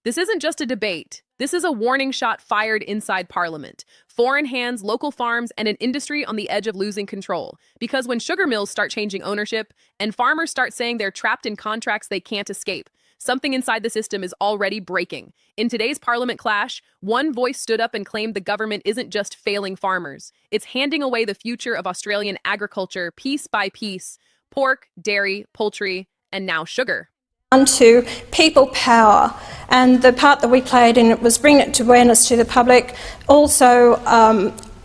This isn't just a debate. This is a warning shot fired inside Parliament. Foreign hands, local farms, and an industry on the edge of losing control. Because when sugar mills start changing ownership and farmers start saying they're trapped in contracts they can't escape, something inside the system is already breaking. In today's Parliament clash, one voice stood up and claimed the government isn't just failing farmers. It's handing away the future of Australian agriculture piece by piece. Pork, dairy, poultry, and now sugar. To people power, and the part that we played in it was bringing it to awareness to the public. Also,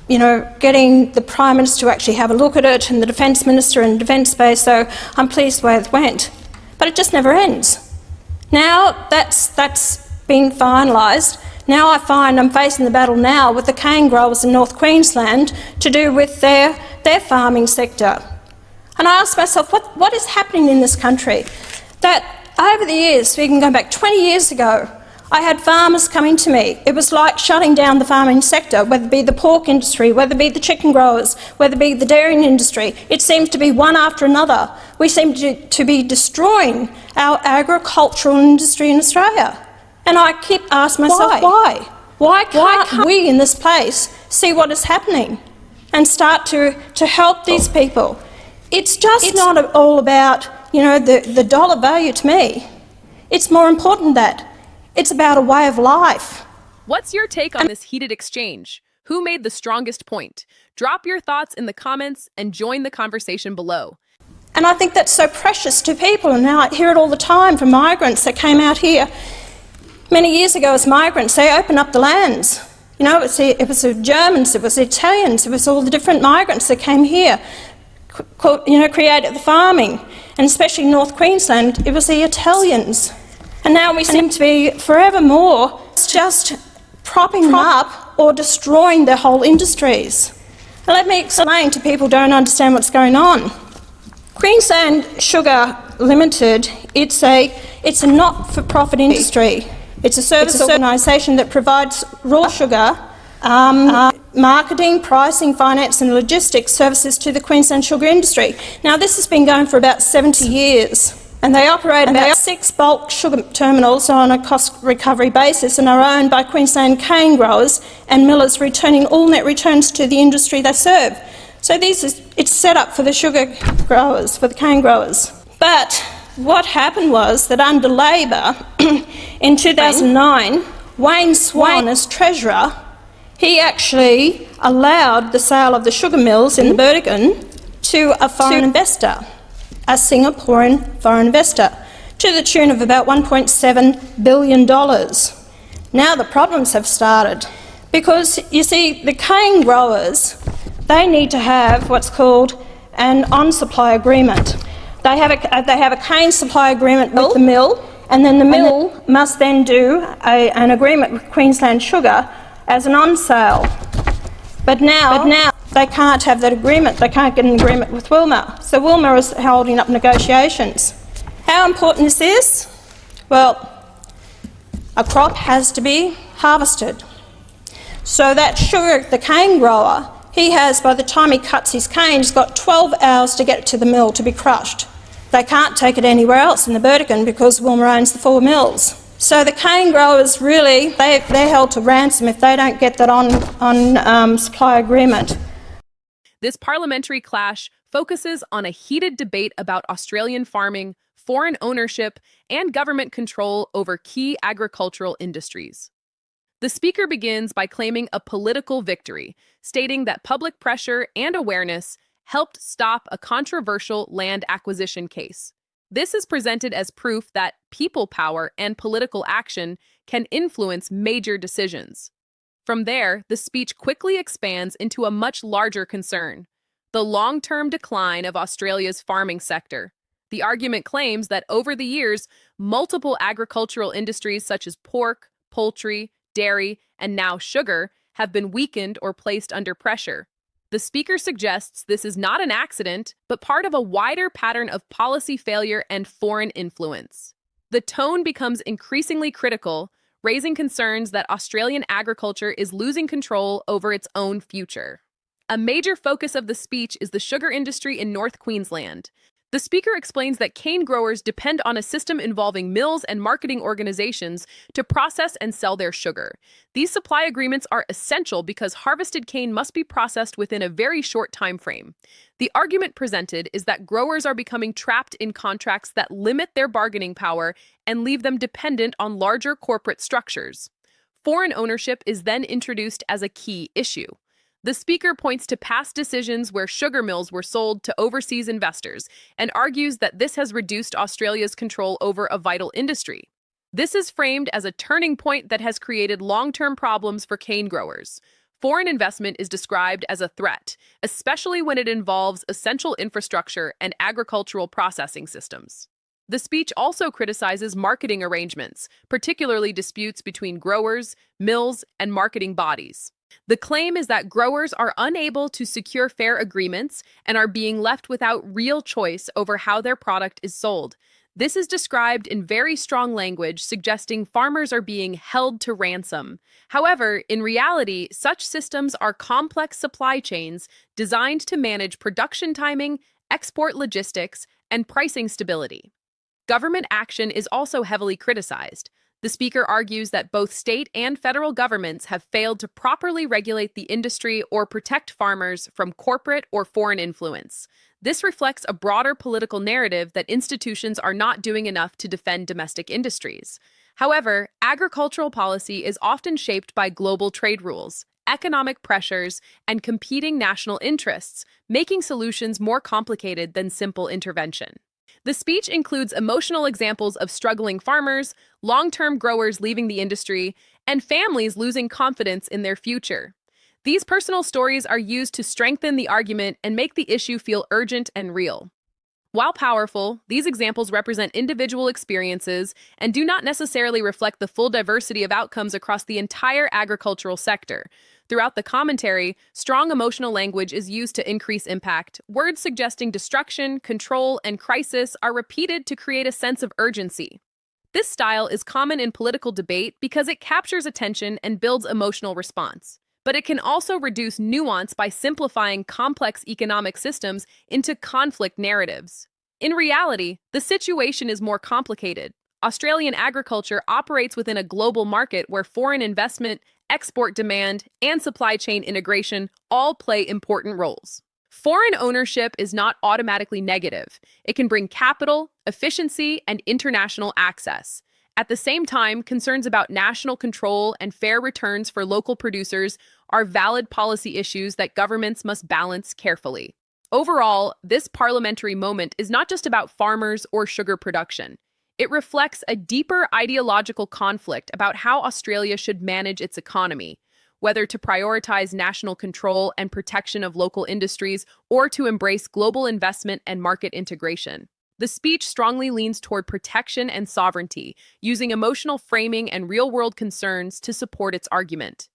getting the Prime Minister to actually have a look at it, and the Defence Minister and Defence Space. So I'm pleased where it went, but it just never ends. Now that's been finalised. Now I find I'm facing the battle now with the cane growers in North Queensland to do with their farming sector, and I ask myself, what is happening in this country? That over the years, we can go back 20 years ago, I had farmers coming to me. It was like shutting down the farming sector, whether it be the pork industry, whether it be the chicken growers, whether it be the dairy industry. It seems to be one after another. We seem to be destroying our agricultural industry in Australia. And I keep asking myself, why? Why can't we in this place see what is happening and start to help these people? It's not all about the dollar value to me. It's more important than that. It's about a way of life. What's your take on this heated exchange? Who made the strongest point? Drop your thoughts in the comments and join the conversation below. And I think that's so precious to people, and now I hear it all the time from migrants that came out here many years ago as migrants. They opened up the lands. It was the Germans, it was the Italians, it was all the different migrants that came here, created the farming, and especially North Queensland, it was the Italians. And now we seem to be forevermore just propping them up or destroying their whole industries. Now let me explain to people who don't understand what's going on. Queensland Sugar Limited, it's a not-for-profit industry. It's a service organisation that provides raw sugar, marketing, pricing, finance and logistics services to the Queensland sugar industry. Now this has been going for about 70 years, and they operate about 6 bulk sugar terminals on a cost recovery basis and are owned by Queensland cane growers and millers, returning all net returns to the industry they serve. So it's set up for the sugar growers, for the cane growers. But what happened was that under Labor in 2009, Wayne Swan as Treasurer, he actually allowed the sale of the sugar mills in the Burdekin to a foreign investor, a Singaporean foreign investor, to the tune of about $1.7 billion. Now the problems have started because, you see, the cane growers, they need to have what's called an on-supply agreement. They have a cane supply agreement with the mill, and then the mill must then do an agreement with Queensland Sugar as an on-sale. But now they can't have that agreement. They can't get an agreement with Wilmar. So Wilmar is holding up negotiations. How important is this? Well, a crop has to be harvested. So that sugar, the cane grower, he has, by the time he cuts his cane, he's got 12 hours to get it to the mill to be crushed. They can't take it anywhere else in the Burdekin because Wilmar owns the 4 mills. So the cane growers really, they're held to ransom if they don't get that on supply agreement. This parliamentary clash focuses on a heated debate about Australian farming, foreign ownership, and government control over key agricultural industries. The speaker begins by claiming a political victory, stating that public pressure and awareness helped stop a controversial land acquisition case. This is presented as proof that people power and political action can influence major decisions. From there, the speech quickly expands into a much larger concern: the long-term decline of Australia's farming sector. The argument claims that over the years, multiple agricultural industries such as pork, poultry, dairy, and now sugar have been weakened or placed under pressure. The speaker suggests this is not an accident, but part of a wider pattern of policy failure and foreign influence. The tone becomes increasingly critical, raising concerns that Australian agriculture is losing control over its own future. A major focus of the speech is the sugar industry in North Queensland. The speaker explains that cane growers depend on a system involving mills and marketing organizations to process and sell their sugar. These supply agreements are essential because harvested cane must be processed within a very short time frame. The argument presented is that growers are becoming trapped in contracts that limit their bargaining power and leave them dependent on larger corporate structures. Foreign ownership is then introduced as a key issue. The speaker points to past decisions where sugar mills were sold to overseas investors and argues that this has reduced Australia's control over a vital industry. This is framed as a turning point that has created long-term problems for cane growers. Foreign investment is described as a threat, especially when it involves essential infrastructure and agricultural processing systems. The speech also criticizes marketing arrangements, particularly disputes between growers, mills, and marketing bodies. The claim is that growers are unable to secure fair agreements and are being left without real choice over how their product is sold. This is described in very strong language, suggesting farmers are being held to ransom. However, in reality, such systems are complex supply chains designed to manage production timing, export logistics, and pricing stability. Government action is also heavily criticized. The speaker argues that both state and federal governments have failed to properly regulate the industry or protect farmers from corporate or foreign influence. This reflects a broader political narrative that institutions are not doing enough to defend domestic industries. However, agricultural policy is often shaped by global trade rules, economic pressures, and competing national interests, making solutions more complicated than simple intervention. The speech includes emotional examples of struggling farmers, long-term growers leaving the industry, and families losing confidence in their future. These personal stories are used to strengthen the argument and make the issue feel urgent and real. While powerful, these examples represent individual experiences and do not necessarily reflect the full diversity of outcomes across the entire agricultural sector. Throughout the commentary, strong emotional language is used to increase impact. Words suggesting destruction, control, and crisis are repeated to create a sense of urgency. This style is common in political debate because it captures attention and builds emotional response. But it can also reduce nuance by simplifying complex economic systems into conflict narratives. In reality, the situation is more complicated. Australian agriculture operates within a global market where foreign investment, export demand, and supply chain integration all play important roles. Foreign ownership is not automatically negative. It can bring capital, efficiency, and international access. At the same time, concerns about national control and fair returns for local producers are valid policy issues that governments must balance carefully. Overall, this parliamentary moment is not just about farmers or sugar production. It reflects a deeper ideological conflict about how Australia should manage its economy, whether to prioritize national control and protection of local industries or to embrace global investment and market integration. The speech strongly leans toward protection and sovereignty, using emotional framing and real-world concerns to support its argument.